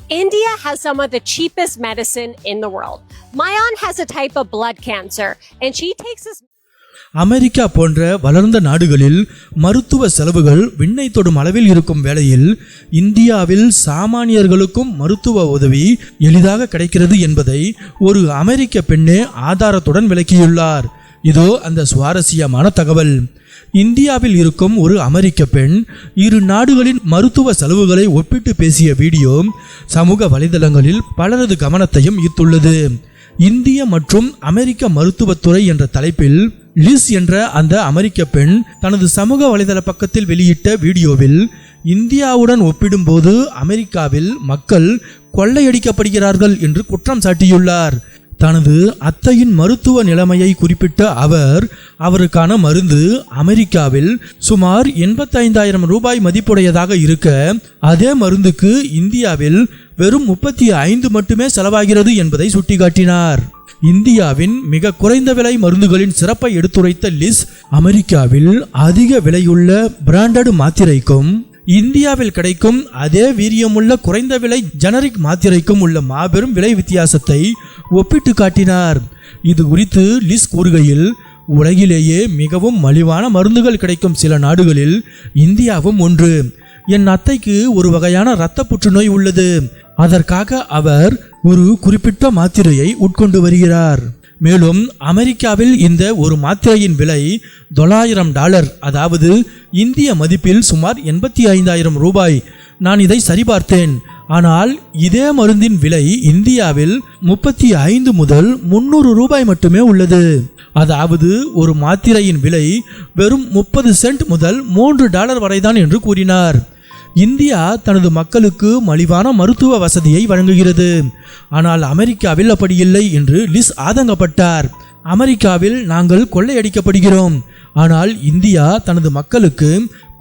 India has some of the cheapest medicine in the world. My aunt has a type of blood cancer and she takes this. America போன்ற வளர்ந்த நாடுகளில் மருத்துவ செலவுகள் விண்ணை தொடும் அளவில் இருக்கும் வேளையில் இந்தியாவில் சாமானியர்களுக்கும் மருத்துவ உதவி எளிதாக கிடைக்கிறது என்பதை ஒரு அமெரிக்க பெண்ணே ஆதாரத்துடன் விளக்கியுள்ளார். இதோ அந்த சுவாரஸ்யமான தகவல். இந்தியாவில் இருக்கும் ஒரு அமெரிக்க பெண் இரு நாடுகளின் மருத்துவ செலவுகளை ஒப்பிட்டு பேசிய வீடியோ சமூக வலைதளங்களில் பலரது கவனத்தையும் ஈர்த்துள்ளது. இந்திய மற்றும் அமெரிக்க மருத்துவத்துறை என்ற தலைப்பில் லிஸ் என்ற அந்த அமெரிக்க பெண் தனது சமூக வலைதள பக்கத்தில் வெளியிட்ட வீடியோவில் இந்தியாவுடன் ஒப்பிடும்போது அமெரிக்காவில் மக்கள் கொள்ளையடிக்கப்படுகிறார்கள் என்று குற்றம் சாட்டியுள்ளார். தனது அத்தையின் மருத்துவ நிலைமையை குறிப்பிட்ட அவருக்கான மருந்து அமெரிக்காவில் சுமார் 85,000 ரூபாய் மதிப்புடையதாக இருக்க அதே மருந்துக்கு இந்தியாவில் வெறும் 35 மட்டுமே செலவாகிறது என்பதை சுட்டிக்காட்டினார். இந்தியாவின் மிக குறைந்த விலை மருந்துகளின் சிறப்பை எடுத்துரைத்த லிஸ் அமெரிக்காவில் அதிக விலையுள்ள பிராண்டட் மாத்திரைக்கும் இந்தியாவில் கிடைக்கும் அதே வீரியமுள்ள குறைந்த விலை ஜெனரிக் மாத்திரைக்கும் உள்ள மாபெரும் விலை வித்தியாசத்தை ஒப்பிட்டு காட்டினார். இது குறித்து லிஸ் கூறுகையில், உலகிலேயே மிகவும் மலிவான மருந்துகள் கிடைக்கும் சில நாடுகளில் இந்தியாவும் ஒன்று. என் அத்தைக்கு ஒரு வகையான இரத்த புற்றுநோய் உள்ளது. அதற்காக அவர் ஒரு குறிப்பிட்ட மாத்திரையை உட்கொண்டு வருகிறார். மேலும் அமெரிக்காவில் இந்த ஒரு மாத்திரையின் விலை $900, அதாவது இந்திய மதிப்பில் சுமார் 85,000 ரூபாய். நான் இதை சரிபார்த்தேன். ஆனால் இதே மருந்தின் விலை இந்தியாவில் 35 முதல் 300 ரூபாய் மட்டுமே உள்ளது. அதாவது ஒரு மாத்திரையின் விலை வெறும் 30 சென்ட் முதல் $3 வரைதான் என்று கூறினார். இந்தியா தனது மக்களுக்கு மலிவான மருத்துவ வசதியை வழங்குகிறது. ஆனால் அமெரிக்காவில் அப்படி இல்லை என்று லிஸ் ஆதங்கப்பட்டார். அமெரிக்காவில் நாங்கள் கொள்ளையடிக்கப்படுகிறோம். ஆனால் இந்தியா தனது மக்களுக்கு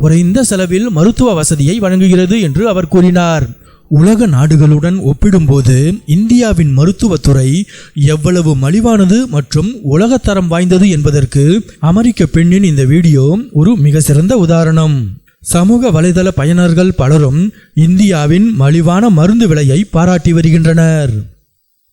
குறைந்த செலவில் மருத்துவ வசதியை வழங்குகிறது என்று அவர் கூறினார். உலக நாடுகளுடன் ஒப்பிடும்போது இந்தியாவின் மருத்துவத்துறை எவ்வளவு மலிவானது மற்றும் உலகத்தரம் வாய்ந்தது என்பதற்கு அமெரிக்க பெண்ணின் இந்த வீடியோ ஒரு மிக சிறந்த உதாரணம். சமூக வலைதள பயனர்கள் பலரும் இந்தியாவின் மலிவான மருந்து விலையை பாராட்டி வருகின்றனர்.